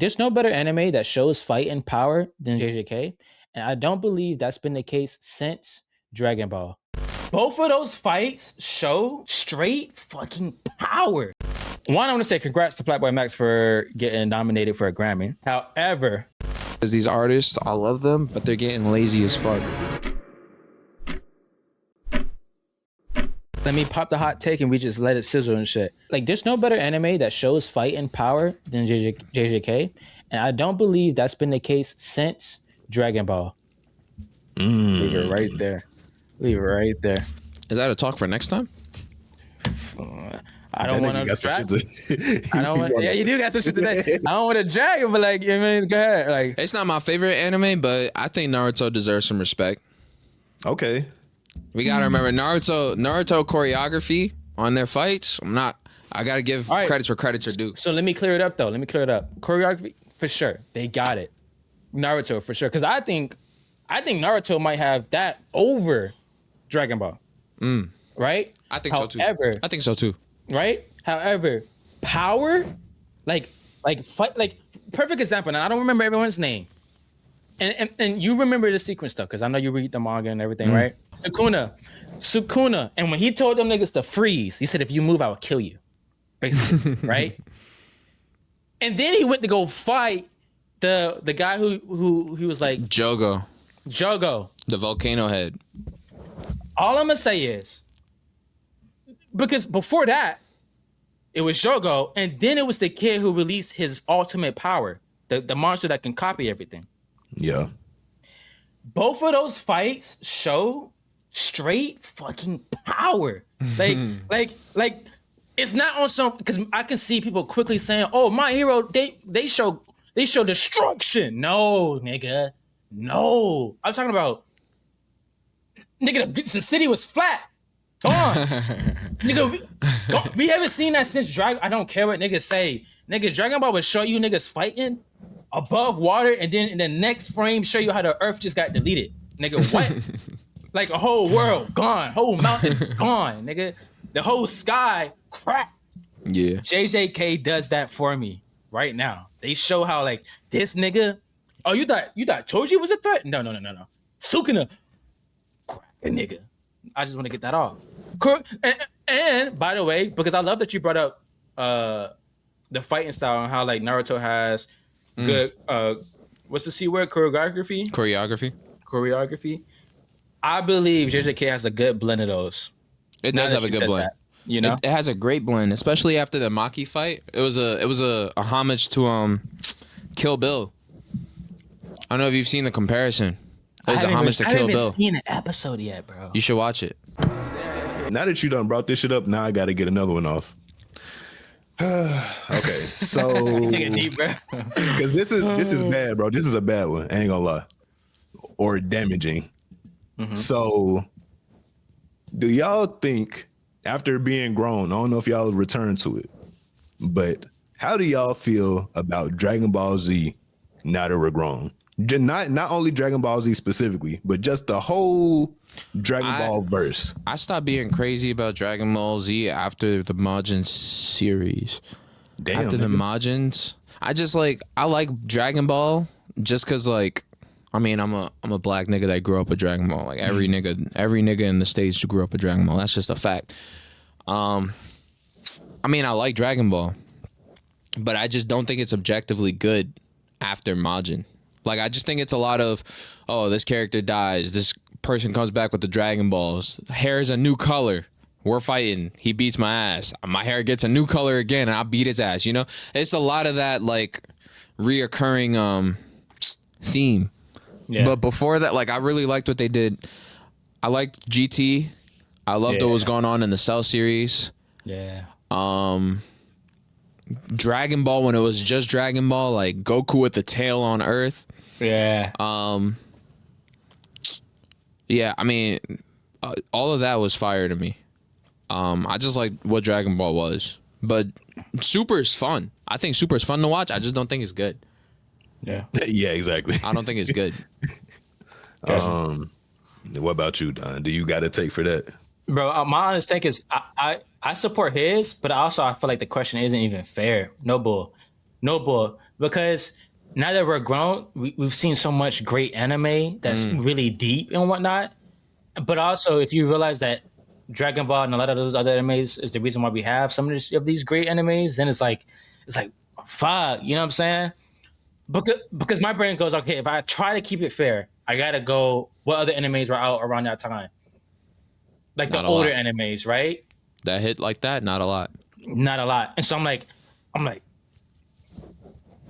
There's no better anime that shows fight and power than JJK, and I don't believe that's been the case since Dragon Ball. Both of those fights show straight fucking power. One, I want to say congrats to Black Boy Max for getting nominated for a Grammy. However, because these artists, I love them, but they're getting lazy as fuck. let me pop the hot take and we just let it sizzle and shit. Like, there's no better anime that shows fight and power than JJK, and I don't believe that's been the case since Dragon Ball. Leave it right there. Leave it right there. Is that a talk for next time? I don't want to drag. I don't want. Yeah, you do got some shit today. I don't want to drag it, but like, I mean, go ahead. Like, it's not my favorite anime, but I think Naruto deserves some respect. Okay. We gotta remember Naruto choreography on their fights. I gotta give credits where credits are due. So let me clear it up though. Choreography for sure. They got it. Naruto for sure. Because I think Naruto might have that over Dragon Ball. Right? I think so too. I think so too. Right? However, power, like fight, like perfect example. And I don't remember everyone's name. And you remember the sequence stuff because I know you read the manga and everything, right? Sukuna. And when he told them niggas to freeze, he said, "If you move, I will kill you." Basically, right? And then he went to go fight the guy who he was like Jogo, the volcano head. All I'm gonna say is, because before that, it was Jogo, and then it was the kid who released his ultimate power, the monster that can copy everything. Yeah. Both of those fights show straight fucking power. Like it's not on some, because I can see people quickly saying, "Oh, My Hero, they show destruction." No, nigga. No. I'm talking about, nigga, the city was flat. Come on. Nigga, we haven't seen that since Dragon. I don't care what niggas say. Nigga, Dragon Ball would show you niggas fighting above water, and then in the next frame show you how the earth just got deleted. Nigga, what? Like a whole world gone, whole mountain gone, nigga. The whole sky cracked. Yeah. JJK does that for me right now. They show how like this nigga. Oh, you thought Choji was a threat? No. Sukuna, crack a nigga. I just want to get that off. And by the way, because I love that you brought up the fighting style and how like Naruto has good what's the C word? Choreography. I believe JJK has a good blend of those. It does have a good blend. That, you know, it has a great blend, especially after the Maki fight. It was a homage to Kill Bill. I don't know if you've seen the comparison. It was a homage to Kill Bill. I haven't seen an episode yet, bro. You should watch it. Now that you done brought this shit up, now I got to get another one off. Okay, so take a deep breath, because this is bad, bro. This is a bad one. I ain't gonna lie, or damaging. So, do y'all think after being grown? I don't know if y'all return to it, but how do y'all feel about Dragon Ball Z now that we're grown? Not only Dragon Ball Z specifically, but just the whole Dragon Ball verse. I stopped being crazy about Dragon Ball Z after the Majin series. Damn, after the Majins, I like Dragon Ball just because like, I mean, I'm a black nigga that grew up with Dragon Ball. Like every nigga in the States grew up with Dragon Ball. That's just a fact. I mean, I like Dragon Ball, but I just don't think it's objectively good after Majin. Like, I just think it's a lot of, oh, this character dies. This person comes back with the Dragon Balls. Hair is a new color. We're fighting. He beats my ass. My hair gets a new color again, and I beat his ass. You know, it's a lot of that like reoccurring theme. Yeah. But before that, like, I really liked what they did. I liked GT. I loved what was going on in the Cell series. Yeah. Dragon Ball, when it was just Dragon Ball, like Goku with the tail on Earth. Yeah. Yeah, I mean, all of that was fire to me. I just like what Dragon Ball was. But Super is fun. I think Super is fun to watch. I just don't think it's good. Yeah. Yeah, exactly. I don't think it's good. What about you, Don? Do you got a take for that? Bro, my honest take is I support his, but also I feel like the question isn't even fair. No bull. because now that we're grown, we've seen so much great anime that's really deep and whatnot. But also, if you realize that Dragon Ball and a lot of those other animes is the reason why we have some of these great animes, then it's like fuck, you know what I'm saying? Because my brain goes, okay, if I try to keep it fair, I gotta go what other animes were out around that time, like Not the a older lot. animes, right? That hit like that, not a lot. Not a lot. And so I'm like,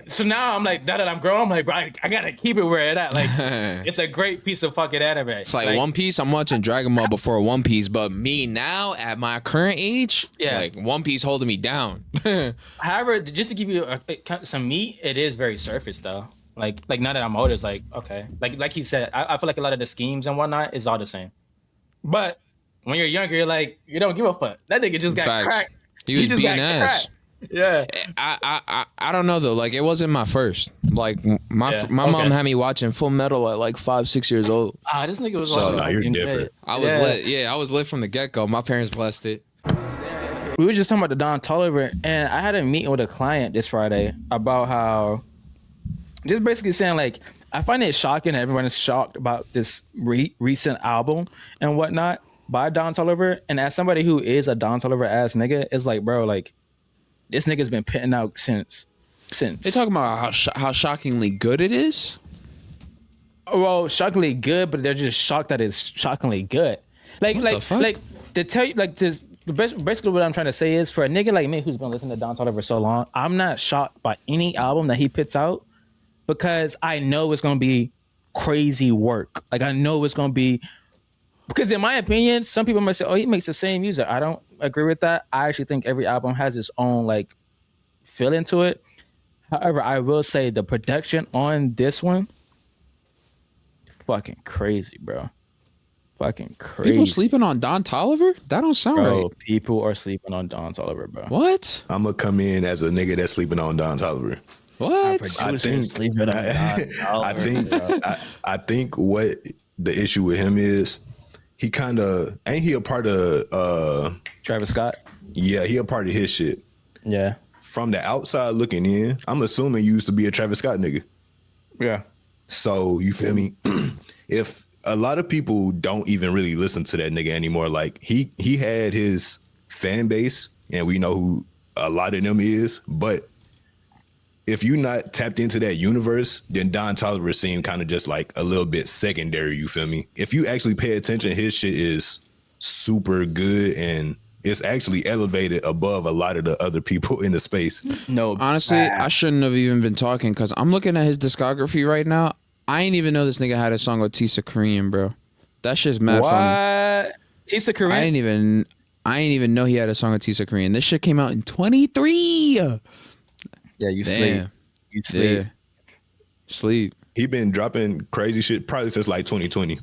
so now I'm like, now that I'm grown, I'm like, bro, I gotta keep it where it at. Like, it's a great piece of fucking anime. It's like One Piece. I'm watching Dragon Ball before One Piece, but me now at my current age, Yeah. like One Piece holding me down. However, just to give you some meat, it is very surface though. Like now that I'm older, it's like, okay. Like he said, I feel like a lot of the schemes and whatnot is all the same. But when you're younger, you're like, you don't give a fuck. That nigga just got Facts. cracked. He was just beating got ass. cracked. Yeah. I don't know though. Like it wasn't my first. Like my Yeah, mom okay. had me watching Full Metal at like 5-6 years old. This nigga was So, also nah, you're fucking different. good. I was lit. Yeah, I was lit from the get go. My parents blessed it. We were just talking about the Don Toliver, and I had a meeting with a client this Friday about how, just basically saying like, I find it shocking that everyone is shocked about this recent album and whatnot by Don Toliver. And as somebody who is a Don Toliver ass nigga, it's like, bro, like this nigga's been pitting out since. They talking about how shockingly good it is. Well, shockingly good, but they're just shocked that it's shockingly good. Like the fuck? to tell you, like this. Basically, what I'm trying to say is, for a nigga like me who's been listening to Don Toliver for so long, I'm not shocked by any album that he puts out because I know it's gonna be crazy work. Like I know it's gonna be, because in my opinion, some people might say, "Oh, he makes the same music." I don't agree with that. I actually think every album has its own like feeling to it. However, I will say the production on this one, fucking crazy, bro. Fucking crazy. People sleeping on Don Toliver? That don't sound Bro, right. people are sleeping on Don Toliver, bro. What? I'm gonna come in as a nigga that's sleeping on Don Toliver. What? Producers sleeping on Don Toliver. I think what the issue with him is, he kind of ain't he a part of Travis Scott. yeah, he a part of his shit. Yeah. From the outside looking in, I'm assuming you used to be a Travis Scott nigga. Yeah. So you feel me? If a lot of people don't even really listen to that nigga anymore, like he had his fan base, and we know who a lot of them is. But if you're not tapped into that universe, then Don Toliver seemed kind of just like a little bit secondary. You feel me? If you actually pay attention, his shit is super good, and it's actually elevated above a lot of the other people in the space. No. Honestly, I shouldn't have even been talking because I'm looking at his discography right now. I ain't even know this nigga had a song with Tisa Korean, bro. That shit's mad funny. What? Tisa Korean? I ain't even know he had a song with Tisa Korean. This shit came out in 23. Yeah, you sleep. Damn. You sleep. Yeah. Sleep. He been dropping crazy shit probably since like 2020.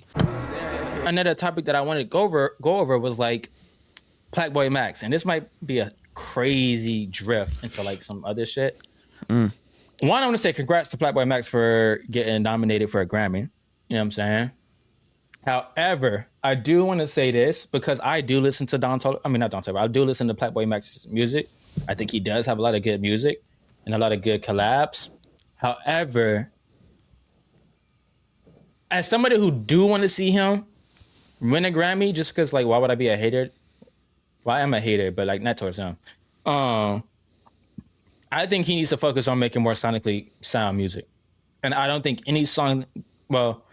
Another topic that I wanted to go over was like Blackboy Max, and this might be a crazy drift into like some other shit. One, I want to say congrats to Blackboy Max for getting nominated for a Grammy. You know what I'm saying? However, I do want to say this because I do listen to not Don Toliver. I do listen to Blackboy Max's music. I think he does have a lot of good music and a lot of good collabs. However, as somebody who do want to see him win a Grammy, just because like, why would I be a hater? Well, I am a hater, but like not towards him. I think he needs to focus on making more sonically sound music. And I don't think any song, well,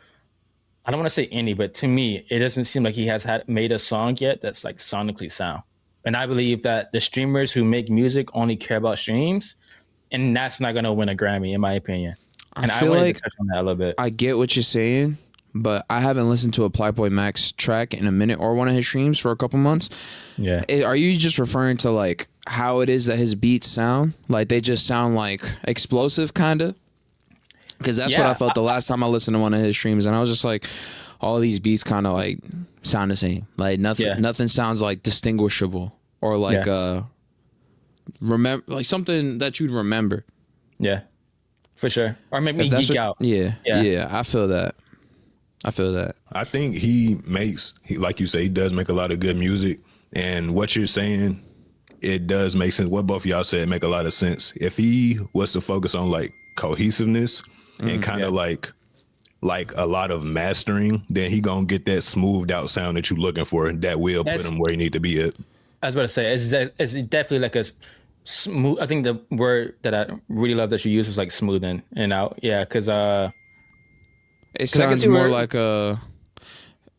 I don't want to say any, but to me, it doesn't seem like he has made a song yet that's like sonically sound. And I believe that the streamers who make music only care about streams, and that's not going to win a Grammy, in my opinion. And I feel wanted like to touch on that a little bit. I get what you're saying, but I haven't listened to a Blackboy Max track in a minute or one of his streams for a couple months. Yeah. Are you just referring to like how it is that his beats sound? Like they just sound like explosive kind of? Because that's what I felt the last time I listened to one of his streams, and I was just like, all these beats kind of like sound the same. Like nothing sounds like distinguishable or like remember like something that you'd remember. Yeah, for sure. Or make me geek out. Yeah, I feel that. I think he like you say, he does make a lot of good music. And what you're saying, it does make sense. What both of y'all said make a lot of sense. If he was to focus on like cohesiveness and kind of like a lot of mastering, then he gonna get that smoothed out sound that you're looking for, and that will put him where he need to be at. I was about to say, it's definitely like a smooth. I think the word that I really love that you used was like smoothing and out. Yeah, because it sounds more like a.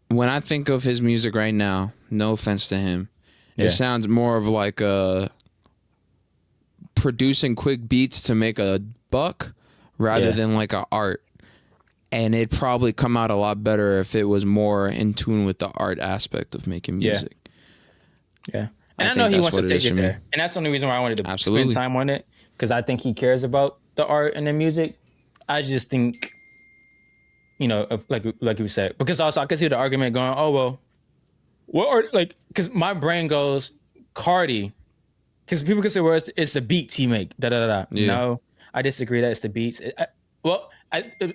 When I think of his music right now, no offense to him, it sounds more of like a producing quick beats to make a buck rather than like a art. And it'd probably come out a lot better if it was more in tune with the art aspect of making music. Yeah. And I know he wants to take it there. And that's the only reason why I wanted to spend time on it, because I think he cares about the art and the music. I just think, you know, like you said, because also I can see the argument going, oh, well, what are, like, because my brain goes, Cardi, because people can say, well, it's the beats he make, da-da-da-da. Yeah. No, I disagree that it's the beats.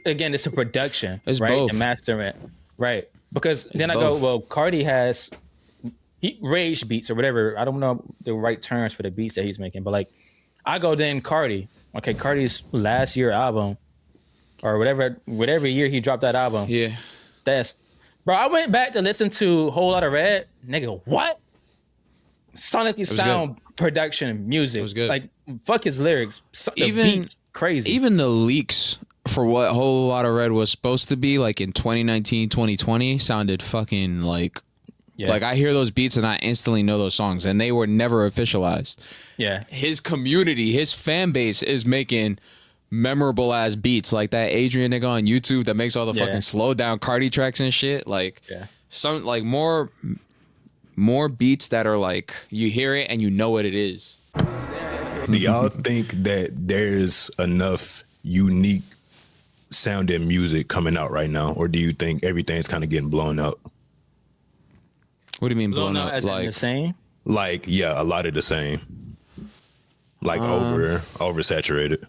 Again, it's a production, it's right? Both. And mastering, right? Because then I go, well, Cardi has rage beats or whatever. I don't know the right terms for the beats that he's making, but like, I go then Cardi. Okay, Cardi's last year album, or whatever year he dropped that album. Yeah, bro. I went back to listen to Whole Lotta Red. Nigga, what? Sonically sound, good. Production, music. It was good. Like, fuck his lyrics. The beats, crazy. Even the leaks for what Whole Lotta Red was supposed to be like in 2019, 2020 sounded fucking like. Yeah. Like I hear those beats and I instantly know those songs, and they were never officialized. Yeah. His community, his fan base is making memorable ass beats like that Adrian nigga on YouTube that makes all the fucking slow down Cardi tracks and shit. Like some like more beats that are like you hear it and you know what it is. Do y'all think that there's enough unique sounding music coming out right now, or do you think everything's kind of getting blown out? What do you mean blown up? As like in the same? Like, yeah, a lot of the same. Like oversaturated.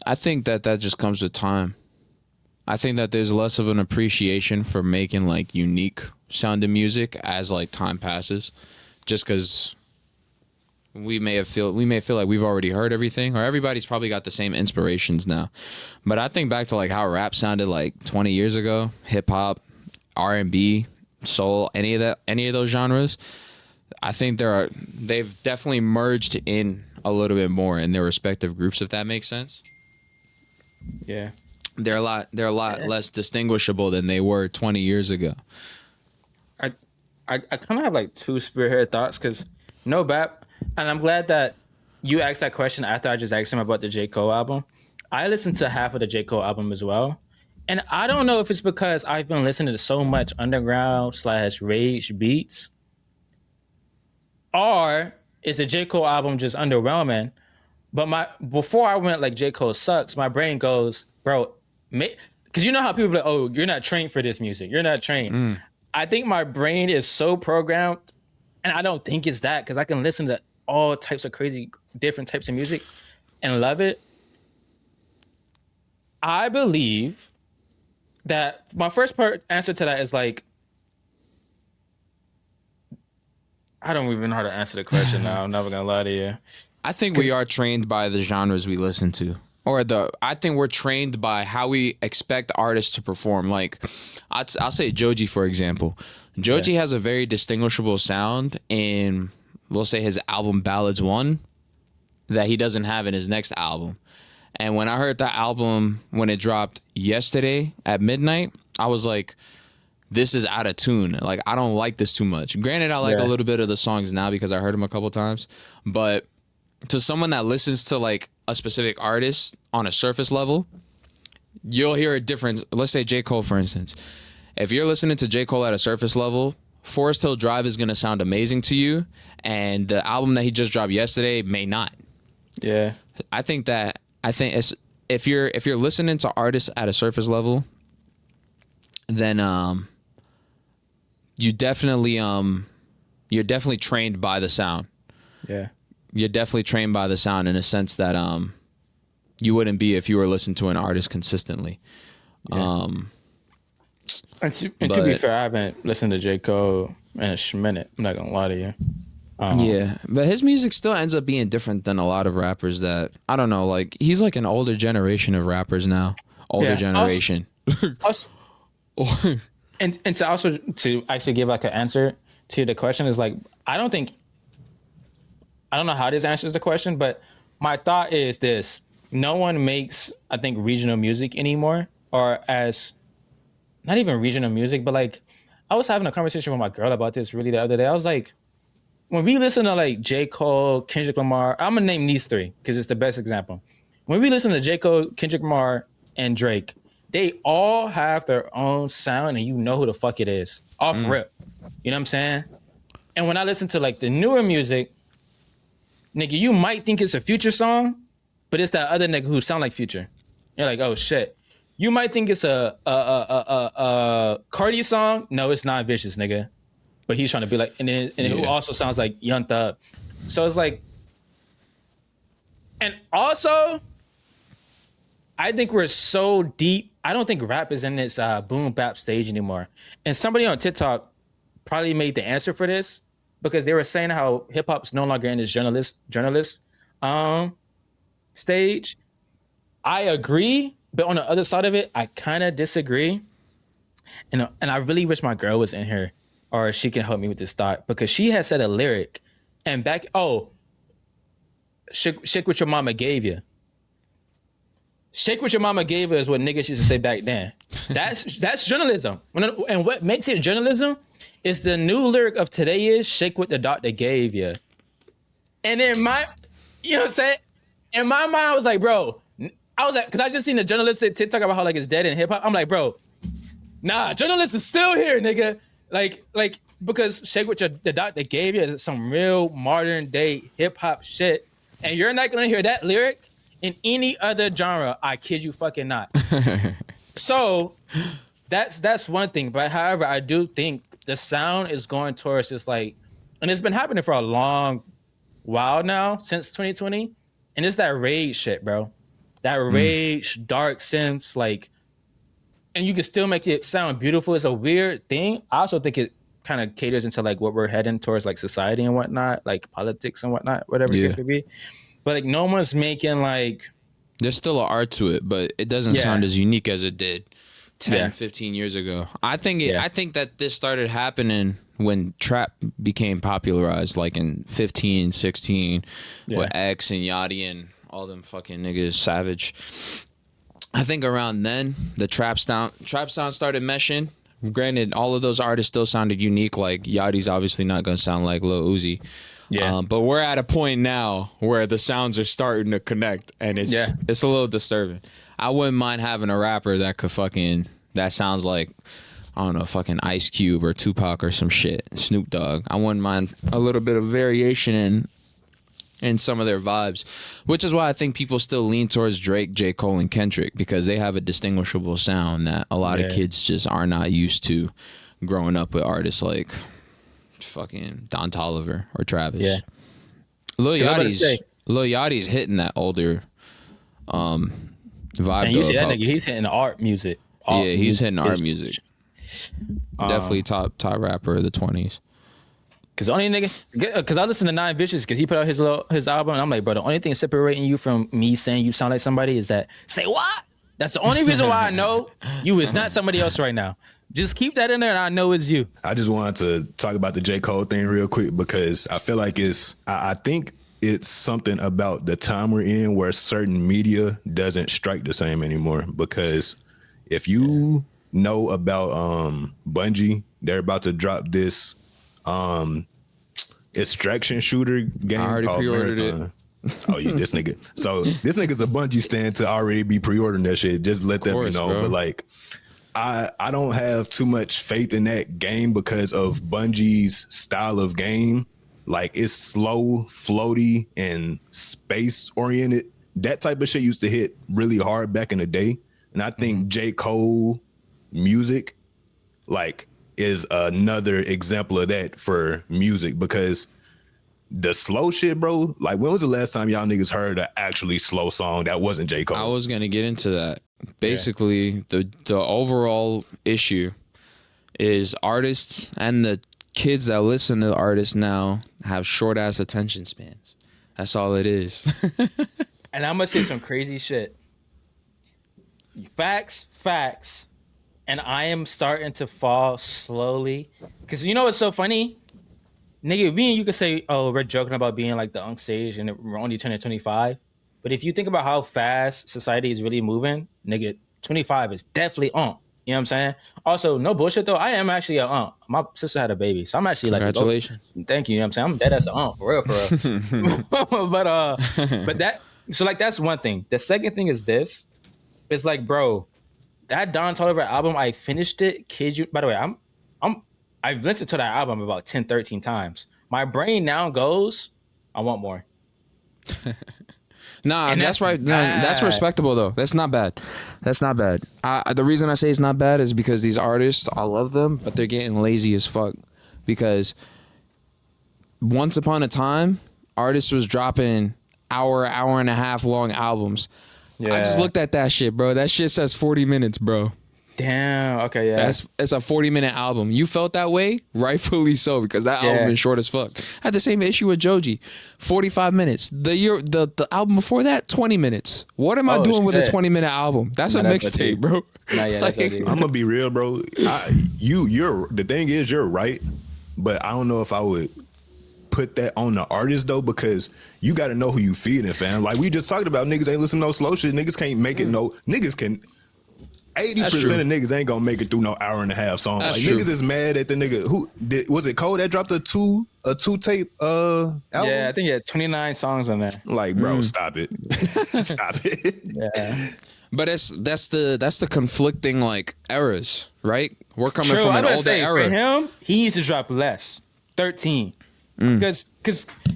I think that just comes with time. I think that there's less of an appreciation for making like unique sounding music as like time passes, just because we may feel like we've already heard everything, or everybody's probably got the same inspirations now. But I think back to like how rap sounded like 20 years ago, hip hop, R&B, soul, any of those genres. I think they've definitely merged in a little bit more in their respective groups, if that makes sense. Yeah. They're a lot less distinguishable than they were 20 years ago. I kind of have like two spearhead thoughts, because no bap, and I'm glad that you asked that question after I just asked him about the J. Cole album. I listened to half of the J. Cole album as well. And I don't know if it's because I've been listening to so much underground / rage beats, or is the J. Cole album just underwhelming? But before I went like J. Cole sucks, my brain goes, bro, because you know how people are like, oh, you're not trained for this music. You're not trained. I think my brain is so programmed, and I don't think it's that, because I can listen to all types of crazy different types of music and love it. I believe that my first answer to that is like, I don't even know how to answer the question now. I'm never gonna lie to you. I think we are trained by the genres we listen to, I think we're trained by how we expect artists to perform. Like, I'll say Joji, for example. Joji has a very distinguishable sound in, we'll say, his album Ballads 1 that he doesn't have in his next album. And when I heard that album, when it dropped yesterday at midnight, I was like, this is out of tune. Like, I don't like this too much. Granted, I like a little bit of the songs now because I heard them a couple times. But to someone that listens to like a specific artist on a surface level, you'll hear a difference. Let's say J. Cole, for instance. If you're listening to J. Cole at a surface level, Forest Hill Drive is going to sound amazing to you. And the album that he just dropped yesterday may not. Yeah. I think it's, if you're listening to artists at a surface level, then you're definitely trained by the sound. Yeah. You're definitely trained by the sound in a sense that you wouldn't be if you were listening to an artist consistently. Yeah. And to be fair, I haven't listened to J. Cole in a minute. I'm not gonna lie to you. Yeah, but his music still ends up being different than a lot of rappers that I don't know. Like he's like an older generation of rappers now. Older generation. Also, and to also to actually give like an answer to the question is like I don't know how this answers the question, but my thought is this: no one makes I think regional music anymore, or as not even regional music, but like I was having a conversation with my girl about this really the other day. I was like, when we listen to like J. Cole, Kendrick Lamar, I'm gonna name these three because it's the best example. When we listen to J. Cole, Kendrick Lamar, and Drake, they all have their own sound and you know who the fuck it is off rip. You know what I'm saying? And when I listen to like the newer music, nigga, you might think it's a Future song, but it's that other nigga who sound like Future. You're like, oh shit. You might think it's a Cardi song. No, it's not Vicious, nigga. But he's trying to be like, and who also sounds like Young Thug. So it's like, and also, I think we're so deep. I don't think rap is in this boom bap stage anymore. And somebody on TikTok probably made the answer for this because they were saying how hip hop's no longer in this journalist stage. I agree, but on the other side of it, I kind of disagree. And I really wish my girl was in here or she can help me with this thought because she had said a lyric and shake what your mama gave you. Shake what your mama gave you is what niggas used to say back then. That's journalism. And what makes it journalism is the new lyric of today is shake what the doctor gave you. And in my, you know what I'm saying? In my mind, I was like, bro, because I just seen the journalistic TikTok about how like it's dead in hip hop. I'm like, bro, nah, journalists is still here, nigga. Like because shake what the doctor gave you is some real modern day hip hop shit. And you're not gonna hear that lyric in any other genre. I kid you fucking not. So that's one thing. But however, I do think the sound is going towards this like, and it's been happening for a long while now, since 2020. And it's that rage shit, bro. That rage, dark synths, like, and you can still make it sound beautiful. It's a weird thing. I also think it kind of caters into like what we're heading towards, like society and whatnot, like politics and whatnot, whatever the case may be. But like no one's making like, there's still an art to it, but it doesn't sound as unique as it did 10, 15 years ago. I think that this started happening when trap became popularized, like in 15, 16, with X and Yachty and all them fucking niggas, Savage. I think around then the trap sound started meshing. Granted, all of those artists still sounded unique. Like Yachty's obviously not gonna sound like Lil Uzi. Yeah. But we're at a point now where the sounds are starting to connect, and it's a little disturbing. I wouldn't mind having a rapper that sounds like, I don't know, fucking Ice Cube or Tupac or some shit, Snoop Dogg. I wouldn't mind a little bit of variation in some of their vibes, which is why I think people still lean towards Drake, J. Cole, and Kendrick, because they have a distinguishable sound that a lot of kids just are not used to growing up with artists like fucking Don Toliver or Travis. Yeah. Lil Yachty's hitting that older vibe. And you see that nigga, he's hitting art music. He's hitting art music. Definitely top rapper of the 20s. Cause the only nigga, cause I listen to Nine Vicious, cause he put out his album, and I'm like, bro, the only thing separating you from me saying you sound like somebody is that say what? That's the only reason why I know you is not somebody else right now. Just keep that in there, and I know it's you. I just wanted to talk about the J. Cole thing real quick because I feel like I think it's something about the time we're in where certain media doesn't strike the same anymore. Because if you know about Bungie, they're about to drop this extraction shooter game. I already pre-ordered it. Oh, yeah, this nigga. So this nigga's a Bungie stand to already be pre-ordering that shit. Just let them know. Bro. But like, I don't have too much faith in that game because of Bungie's style of game. Like, it's slow, floaty, and space oriented. That type of shit used to hit really hard back in the day. And I think J. Cole music, like, is another example of that for music, because the slow shit, bro, like, when was the last time y'all niggas heard an actually slow song that wasn't J. Cole? I was gonna get into that. Basically, the overall issue is artists and the kids that listen to the artists now have short ass attention spans. That's all it is. And I'm gonna say some crazy shit. Facts. And I am starting to fall slowly. Cause you know what's so funny? Nigga, me and you could say, oh, we're joking about being like the unk stage and we're only turning 25. But if you think about how fast society is really moving, nigga, 25 is definitely unk. You know what I'm saying? Also, no bullshit though. I am actually a unk. My sister had a baby, so I'm actually like, congratulations. Thank you. You know what I'm saying? I'm dead as an unk, for real. but that's one thing. The second thing is this. It's like, bro, that Don Toliver album, I finished it. Kid you. By the way, I've listened to that album about 10, 13 times. My brain now goes, I want more. Nah, And that's right. No, bad. that's respectable though. That's not bad. The reason I say it's not bad is because these artists, I love them, but they're getting lazy as fuck. Because once upon a time, artists was dropping hour and a half long albums. Yeah. I just looked at that shit, bro. That shit says 40 minutes, bro. Damn. Okay, yeah. It's a 40-minute album. You felt that way? Rightfully so, because that album is short as fuck. I had the same issue with Joji. 45 minutes. The album before that, 20 minutes. What am I doing with a 20-minute album? That's a mixtape, bro. Nah, yeah, that's Like, what I'm gonna be real, bro. You're the thing is you're right, but I don't know if I would put that on the artist though, because you got to know who you feeding, fam. Like we just talked about, niggas ain't listen to no slow shit. Niggas can't make it. Niggas can. 80% of niggas ain't gonna make it through no hour and a half song. That's like true. niggas is mad at the nigga who did. Was it Cole that dropped a two tape album? Yeah, I think he had 29 songs on there. Like, bro, stop it. Stop it. Yeah. but that's the conflicting like eras, right? We're coming True, from I an gotta older say, era. for him, he needs to drop less. 13. Because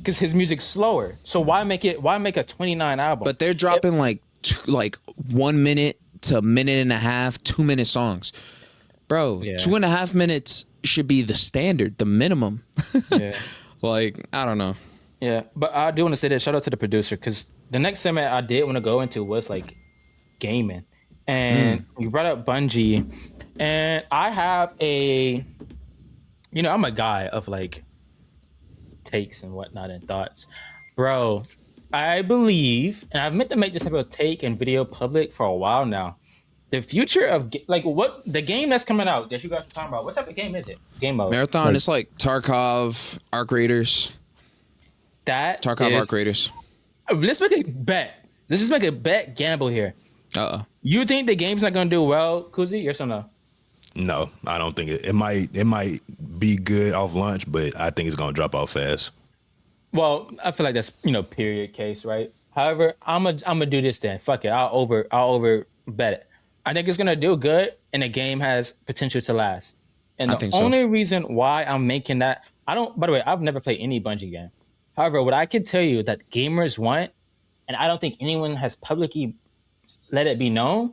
his music's slower. So why make a 29 album? But they're dropping like 1 minute to a minute and a half, 2-minute songs. Bro, 2.5 minutes should be the standard, the minimum. Yeah. Like, I don't know. Yeah, but I do want to say this. Shout out to the producer, because the next segment I did want to go into was like gaming, and you brought up Bungie, and I have I'm a guy of like takes and whatnot and thoughts, bro. I believe, and I've meant to make this type of take and video public for a while now. The future of what the game that's coming out that you guys are talking about. What type of game is it? Game mode. Marathon. It's like Tarkov, Arc Raiders. Tarkov Arc Raiders. Let's make a bet. Let's just make a bet gamble here. You think the game's not gonna do well, Kuzi? Yes or no? No, I don't think it might be good off launch, but I think it's gonna drop off fast. Well, I feel like that's period case, right? However, I'm gonna do this then. Fuck it. I'll over bet it. I think it's gonna do good, and the game has potential to last. And the only reason why I'm making that, by the way, I've never played any Bungie game. However, what I can tell you that gamers want, and I don't think anyone has publicly let it be known,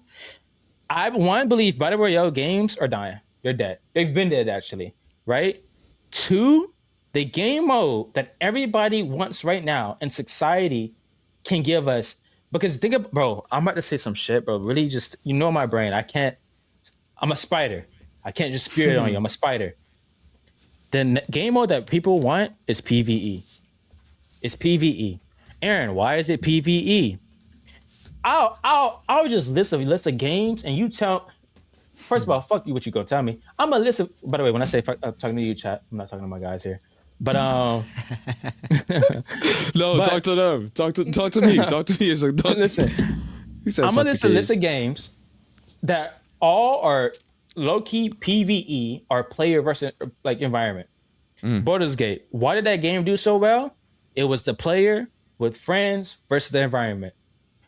I believe Battle Royale games are dying. They're dead. They've been dead actually, right? 2, the game mode that everybody wants right now and society can give us, because bro, I'm about to say some shit, bro. Really just, my brain. I'm a spider. I can't just spew it on you. I'm a spider. The game mode that people want is PvE. It's PvE. Aaron, why is it PvE? I'll just list a games and you tell. First of all, fuck you. What you gonna tell me? I'm a list of. By the way, when I say I'm talking to you, chat, I'm not talking to my guys here. But no, talk to them. Talk to me. Talk to me. It's like, listen. I'm gonna list a list of games that all are low key PvE or player versus like environment. Baldur's Gate. Why did that game do so well? It was the player with friends versus the environment.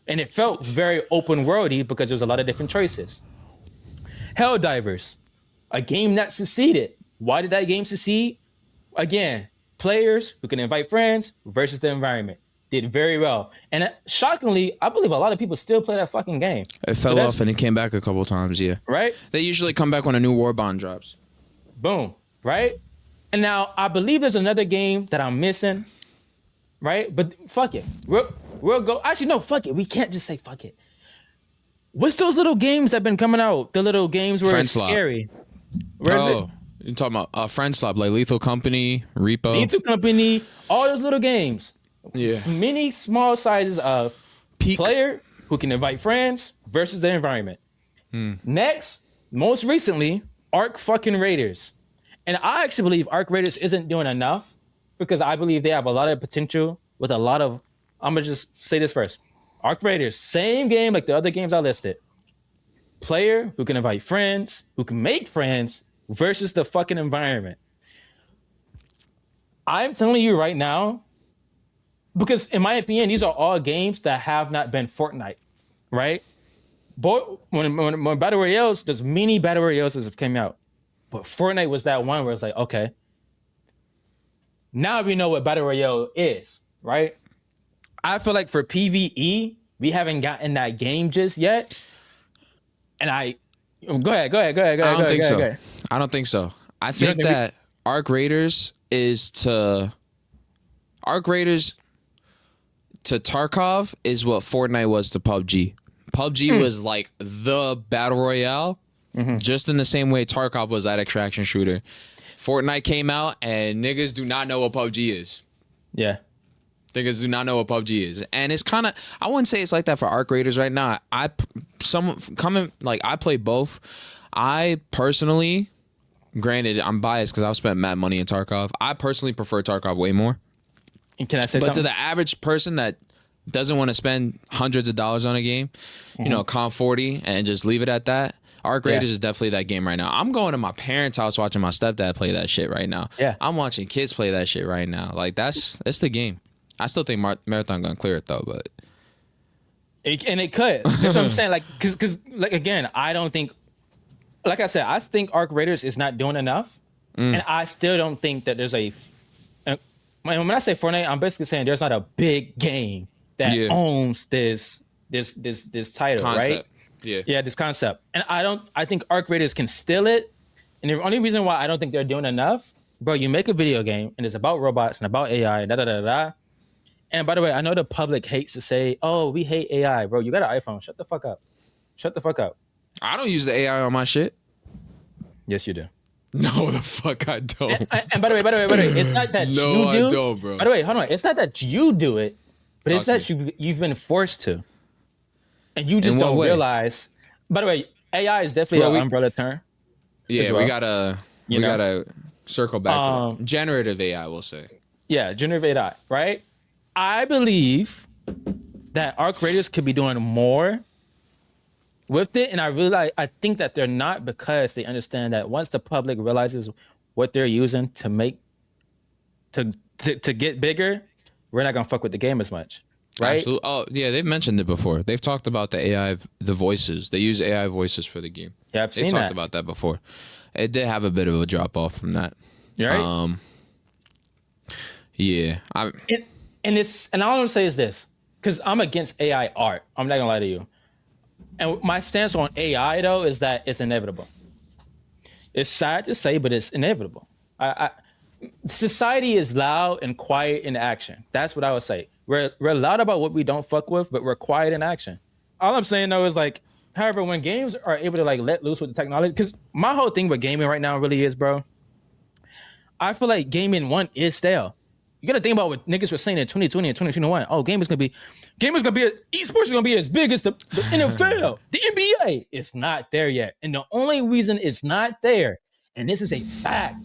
And it felt very open worldy because there was a lot of different choices. Helldivers, a game that succeeded. Why did that game succeed? Again, players who can invite friends versus the environment. Did very well. And shockingly, I believe a lot of people still play that fucking game. It fell off and it came back a couple times, yeah. Right? They usually come back when a new war bond drops. Boom. Right? And now I believe there's another game that I'm missing. Right? But fuck it. We'll go. Actually, no, fuck it. We can't just say fuck it. What's those little games that been coming out? The little games where it's scary. Where is it? You're talking about Friends Club, like Lethal Company, Repo. Lethal Company, all those little games. Yeah. Many small sizes of Peak. player who can invite friends versus the environment. Next, most recently, Arc fucking Raiders. And I actually believe Arc Raiders isn't doing enough because I believe they have a lot of potential with a lot of, I'm going to just say this first. Arc Raiders, same game like the other games I listed. Player who can invite friends, who can make friends versus the fucking environment. I'm telling you right now, because in my opinion, these are all games that have not been Fortnite, right? But when Battle Royales, there's many Battle Royales that have come out. But Fortnite was that one where it's like, okay, now we know what Battle Royale is, right? I feel like for PvE, we haven't gotten that game just yet. And go ahead. I don't think so. I don't think so. I think that Arc Raiders to Tarkov is what Fortnite was to PUBG. PUBG was like the battle royale, just in the same way Tarkov was that extraction shooter. Fortnite came out and niggas do not know what PUBG is. Yeah. Niggas do not know what PUBG is. And it's kind of, I wouldn't say it's like that for Arc Raiders right now. I play both. I personally, granted, I'm biased because I've spent mad money in Tarkov. I personally prefer Tarkov way more. And can I say but something? to the average person that doesn't want to spend hundreds of dollars on a game, you know, comp 40 and just leave it at that, Arc Raiders is definitely that game right now. I'm going to my parents' house watching my stepdad play that shit right now. Yeah. I'm watching kids play that shit right now. Like, that's the game. I still think Marathon gonna clear it though, but it could. That's what I'm saying. Like, because like again, I don't think. Like I said, I think Arc Raiders is not doing enough, and I still don't think that there's a. When I say Fortnite, I'm basically saying there's not a big game that owns this title, concept. right? Yeah, this concept, and I think Arc Raiders can steal it, and the only reason why I don't think they're doing enough, bro. You make a video game and it's about robots and about AI, and da da da da. And by the way, I know the public hates to say, "Oh, we hate AI, bro. You got an iPhone. Shut the fuck up. Shut the fuck up." I don't use the AI on my shit. Yes, you do. No, the fuck I don't. And by the way, it's not that you do. I don't, bro. By the way, hold on. It's not that you do it, but it's that you've been forced to, and you just don't realize. By the way, AI is definitely an umbrella term. Yeah, we gotta circle back to that. Generative AI, we'll say. Yeah, generative AI, right? I believe that Arc Raiders could be doing more with it, and I think that they're not because they understand that once the public realizes what they're using to make to get bigger, we're not gonna fuck with the game as much, right? Absolutely. Oh yeah, they've mentioned it before. They've talked about the AI, the voices. They use AI voices for the game. Yeah, I've seen that. They've talked about that before. It did have a bit of a drop off from that. Right? Yeah. And all I'm gonna say is this, because I'm against AI art. I'm not gonna lie to you. And my stance on AI though is that it's inevitable. It's sad to say, but it's inevitable. Society is loud and quiet in action. That's what I would say. We're loud about what we don't fuck with, but we're quiet in action. All I'm saying though is like, however, when games are able to like let loose with the technology, because my whole thing with gaming right now really is, bro, I feel like gaming is stale. You gotta think about what niggas were saying in 2020 and 2021. Oh, esports is gonna be as big as the NFL, the NBA. It's not there yet. And the only reason it's not there, and this is a fact,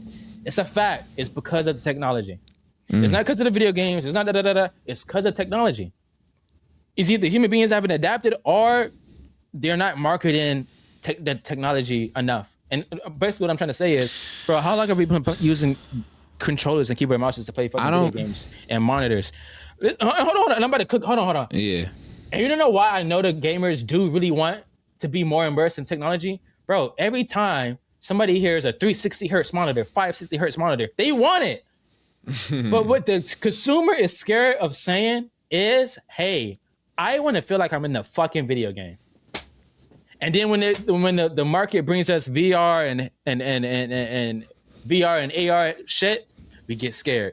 it's because of the technology. It's not because of the video games, it's not it's because of technology. It's either human beings haven't adapted or they're not marketing the technology enough. And basically what I'm trying to say is, bro, how long have we been using controllers and keyboard and mouses to play fucking video games and monitors? Hold on. I'm about to cook. Hold on. Yeah. And you don't know why I know the gamers do really want to be more immersed in technology? Bro, every time somebody hears a 360 hertz monitor, 560 hertz monitor, they want it. But what the consumer is scared of saying is, hey, I want to feel like I'm in the fucking video game. And then when the market brings us VR and VR and AR shit, we get scared.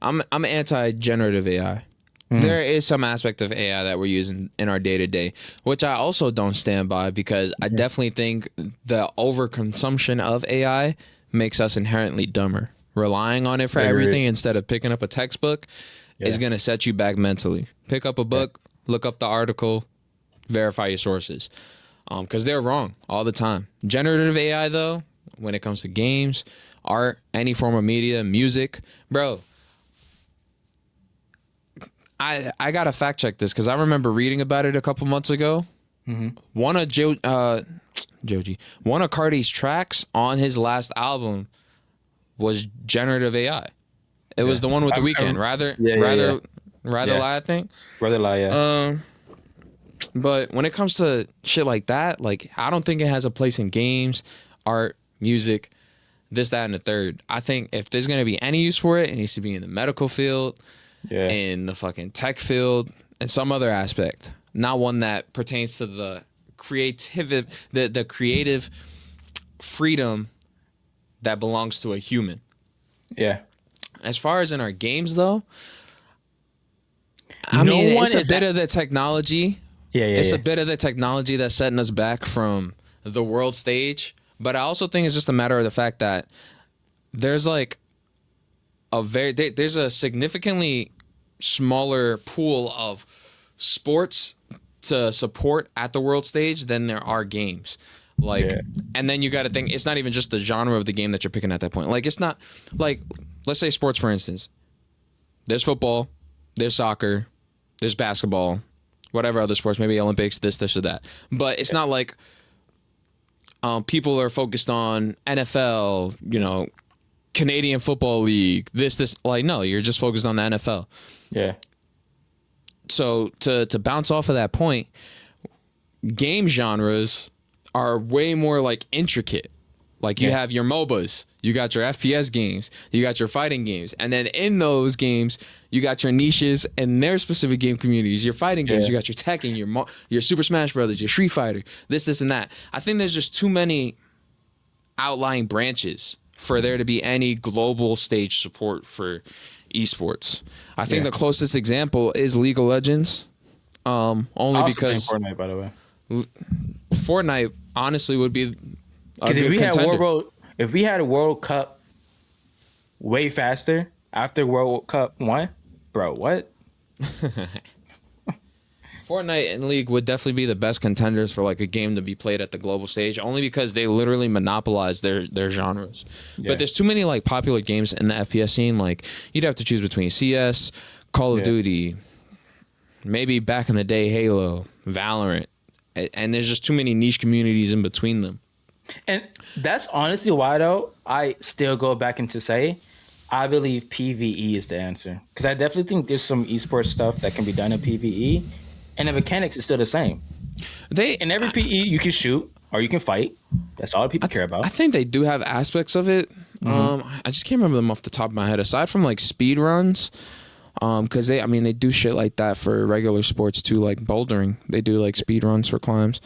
I'm anti-generative AI. There is some aspect of AI that we're using in our day-to-day, which I also don't stand by, because I definitely think the overconsumption of AI makes us inherently dumber. Relying on it for Agreed. everything instead of picking up a textbook is going to set you back mentally. Pick up a book, look up the article, verify your sources. Because they're wrong all the time. Generative AI, though, when it comes to games, art, any form of media, music, bro, I got to fact check this because I remember reading about it a couple months ago. One of one of Cardi's tracks on his last album was generative AI. It was the one with The Weeknd. Rather Lie, I think. Rather Lie, yeah. But when it comes to shit like that, like I don't think it has a place in games, art, music, this, that, and the third. I think if there's gonna be any use for it, it needs to be in the medical field, in the fucking tech field, and some other aspect. Not one that pertains to the the creative freedom that belongs to a human. Yeah. As far as in our games, though, I mean, it's a bit of the technology. It's a bit of the technology that's setting us back from the world stage. But I also think it's just a matter of the fact that there's like there's a significantly smaller pool of sports to support at the world stage than there are games. Like, and then you got to think it's not even just the genre of the game that you're picking at that point. Like, it's not like, let's say sports, for instance. There's football, there's soccer, there's basketball, whatever other sports, maybe Olympics, this or that. But it's not like people are focused on NFL, you know, Canadian Football League, this. Like, no, you're just focused on the NFL. Yeah. So to bounce off of that point, game genres are way more like intricate. Like you have your MOBAs, you got your FPS games, you got your fighting games, and then in those games you got your niches and their specific game communities. Your fighting games, you got your Tekken, your Super Smash Brothers, your Street Fighter, this and that. I think there's just too many outlying branches for there to be any global stage support for esports. I think the closest example is League of Legends. Only because Fortnite, by the way. Fortnite honestly would be because if we had a World Cup way faster after World Cup 1, bro, what? Fortnite and League would definitely be the best contenders for like a game to be played at the global stage, only because they literally monopolize their genres. But there's too many like popular games in the FPS scene. Like you'd have to choose between CS, Call of Duty, maybe back in the day Halo, Valorant, and there's just too many niche communities in between them. And that's honestly why, though, I still go back and to say, I believe PvE is the answer. Because I definitely think there's some esports stuff that can be done in PvE, and the mechanics is still the same. In every PE, you can shoot or you can fight. That's all people care about. I think they do have aspects of it. I just can't remember them off the top of my head. Aside from like speed runs, because they do shit like that for regular sports too, like bouldering. They do like speed runs for climbs.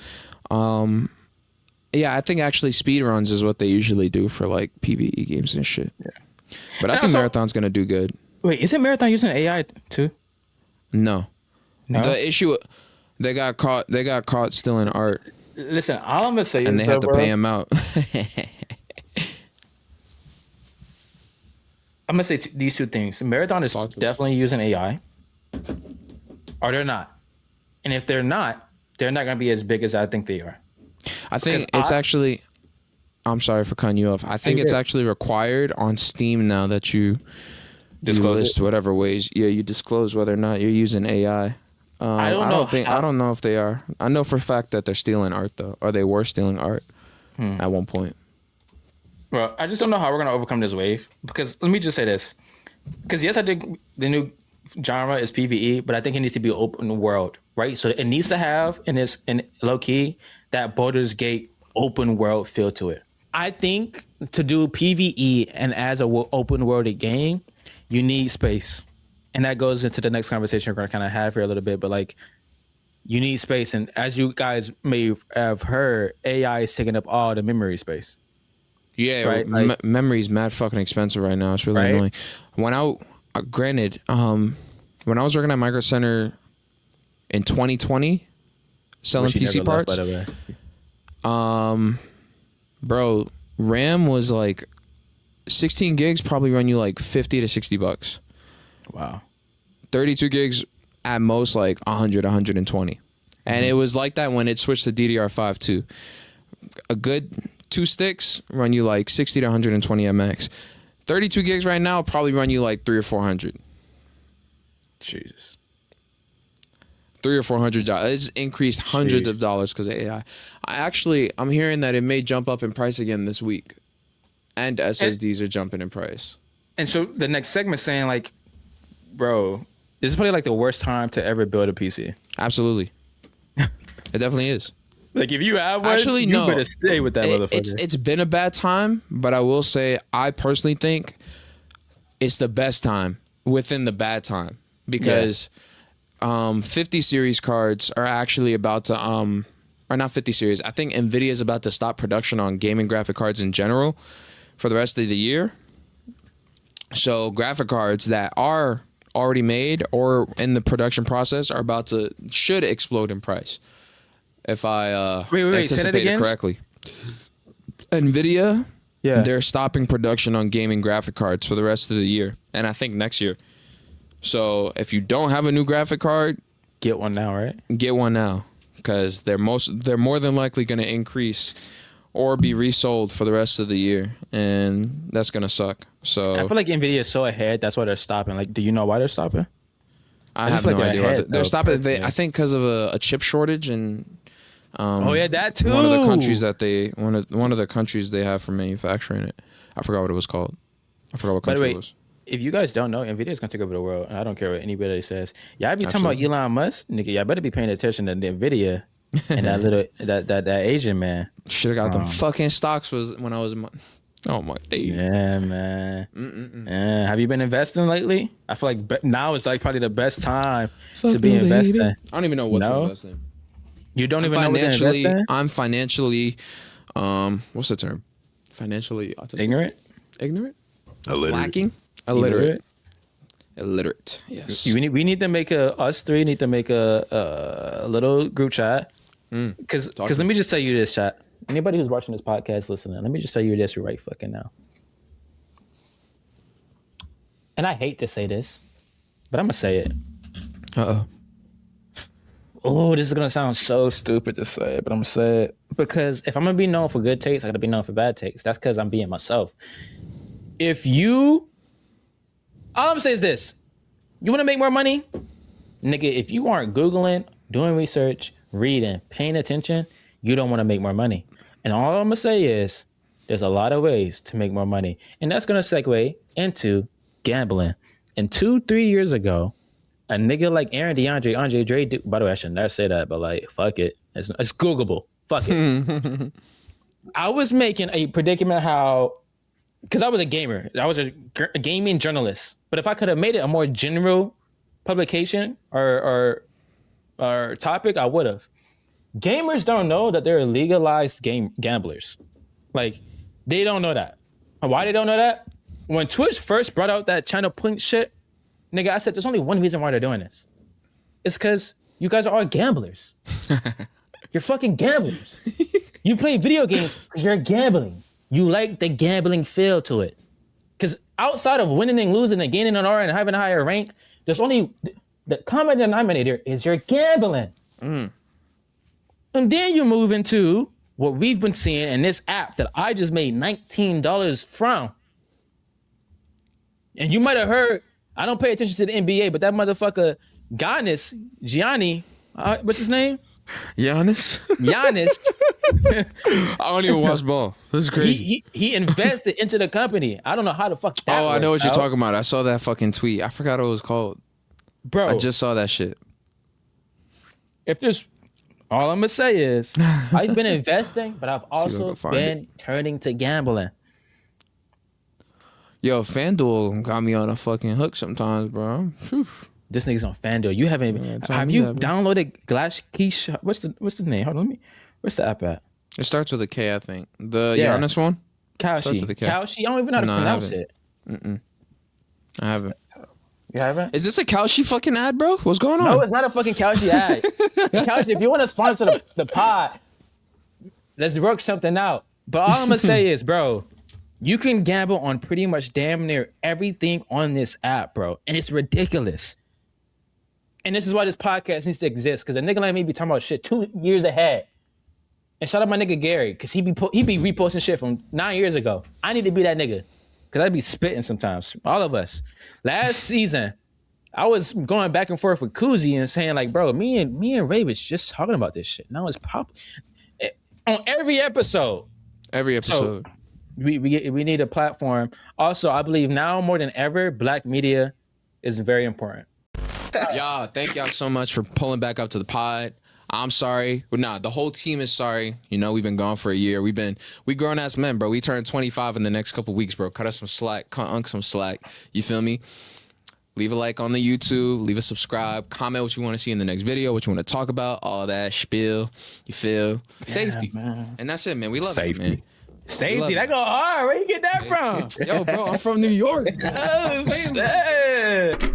Yeah, I think actually speed runs is what they usually do for like PvE games and shit. Yeah. But I think Marathon's gonna do good. Wait, isn't Marathon using AI too? No. The issue, they got caught stealing art. Listen, all I'm gonna say is, and they had to pay him out. I'm gonna say these two things. Marathon is definitely using AI, or they're not. And if they're not gonna be as big as I think they are. I think it's actually. I'm sorry for cutting you off. I think it's actually required on Steam now that you list whatever ways. Yeah, you disclose whether or not you're using AI. I don't know if they are. I know for a fact that they're stealing art though, or they were stealing art at one point. Well, I just don't know how we're gonna overcome this wave. Because let me just say this. Because yes, I think the new genre is PvE, but I think it needs to be open world, right? So it needs to have in low key that Baldur's Gate open world feel to it. I think to do PvE and as a open world game, you need space. And that goes into the next conversation we're going to kind of have here a little bit, but like you need space. And as you guys may have heard, AI is taking up all the memory space. Yeah, right? Memory's mad fucking expensive right now. It's really annoying. When I was working at Micro Center in 2020, selling PC parts, bro, RAM was like 16 gigs probably run you like 50 to 60 bucks. Wow. 32 gigs at most like 100, 120. And it was like that when it switched to DDR5 too. A good 2 sticks run you like 60 to 120 MX. 32 gigs right now probably run you like 300 or 400. Jesus. 300 or 400 dollars. It's increased hundreds of dollars because of AI. I'm hearing that it may jump up in price again this week, and SSDs are jumping in price. And so the next segment saying like, bro, this is probably like the worst time to ever build a PC. Absolutely, it definitely is. Like if you have one, Actually, you no. better stay with that motherfucker. It's been a bad time, but I will say I personally think it's the best time within the bad time because 50 series cards are actually about to or not 50 series. I think Nvidia is about to stop production on gaming graphic cards in general for the rest of the year. So graphic cards that are already made or in the production process are should explode in price. If I wait, anticipate it correctly. Nvidia, they're stopping production on gaming graphic cards for the rest of the year, and I think next year. So if you don't have a new graphic card, get one now, right? Get one now, because they're more than likely going to increase or be resold for the rest of the year, and that's going to suck. So I feel like Nvidia is so ahead. That's why they're stopping. Like, do you know why they're stopping? I have no idea why they're stopping. I think because of a chip shortage and. That too. One of the countries they have for manufacturing it. I forgot what it was called. I forgot what country it was. If you guys don't know, Nvidia is gonna take over the world, and I don't care what anybody says. Y'all be talking about Elon Musk, nigga. Y'all better be paying attention to Nvidia and that little that Asian man. Should have got them fucking stocks when I was. Oh my day. Yeah, man. Have you been investing lately? I feel like now is like probably the best time to be investing. I don't even know what to invest in. You don't even know what to invest in? I'm financially, what's the term? Financially autistic? Ignorant? Lacking? Illiterate. Yes. We need to make us three need to make a little group chat. Because let me just tell you this, chat. Anybody who's watching this podcast listening, let me just tell you this right fucking now. And I hate to say this, but I'm going to say it. Uh-oh. Oh, this is going to sound so stupid to say, but I'm going to say it. Because if I'm going to be known for good takes, I got to be known for bad takes. That's because I'm being myself. All I'm going to say is this. You want to make more money? Nigga, if you aren't Googling, doing research, reading, paying attention, you don't want to make more money. And all I'm going to say is there's a lot of ways to make more money. And that's going to segue into gambling. And 2-3 years ago, a nigga like Aaron DeAndre, Andre Dre, by the way, I should never say that, but like, fuck it. It's Googleable. Fuck it. I was making a predicament because I was a gamer. I was a gaming journalist. But if I could have made it a more general publication or topic, I would have. Gamers don't know that they're legalized gamblers. Like, they don't know that. Why they don't know that? When Twitch first brought out that China Point shit, nigga, I said, there's only one reason why they're doing this. It's because you guys are all gamblers. You're fucking gamblers. You play video games because you're gambling. You like the gambling feel to it. Because outside of winning and losing and gaining an R and having a higher rank, there's only the common denominator is you're gambling. And then you move into what we've been seeing in this app that I just made $19 from. And you might have heard, I don't pay attention to the NBA, but that motherfucker Giannis, what's his name? Giannis. I don't even watch ball. This is crazy. He invested into the company. I don't know how the fuck that I know what you're talking about. I saw that fucking tweet. I forgot what it was called. Bro. I just saw that shit. All I'm going to say is I've been investing, but I've also been turning to gambling. Yo, FanDuel got me on a fucking hook sometimes, bro. Whew. This nigga's on FanDuel. You haven't have you downloaded Glash Keish? What's the name? Hold on, where's the app at? It starts with a K, I think. The Giannis one? Kaushi. I don't even know how to pronounce it. I haven't. You haven't? Is this a Kaushi fucking ad, bro? What's going on? No, it's not a fucking Kaushi ad. Kaushi, if you want to sponsor the pod, let's work something out. But all I'm gonna say is, bro, You can gamble on pretty much damn near everything on this app, bro. And it's ridiculous. And this is why this podcast needs to exist. Because a nigga like me be talking about shit 2 years ahead. And shout out my nigga Gary. Because he be reposting shit from 9 years ago. I need to be that nigga. Because I be spitting sometimes. All of us. Last season, I was going back and forth with Kuzi and saying like, bro, me and Ray was just talking about this shit. Now it's on every episode. Every episode. So, we need a platform. Also, I believe now more than ever, Black media is very important. Y'all, thank y'all so much for pulling back up to the pod. I'm sorry. Well, nah, the whole team is sorry. You know, we've been gone for a year. We grown ass men, bro. We turn 25 in the next couple weeks, bro. Cut us some slack. Cut Unc some slack. You feel me? Leave a like on the YouTube. Leave a subscribe. Comment what you want to see in the next video, what you want to talk about, all that spiel. You feel? Yeah, safety. Man. And that's it, man. We love it, man. Safety, that go hard. Where you get that from? Yo, bro, I'm from New York. Oh, shit.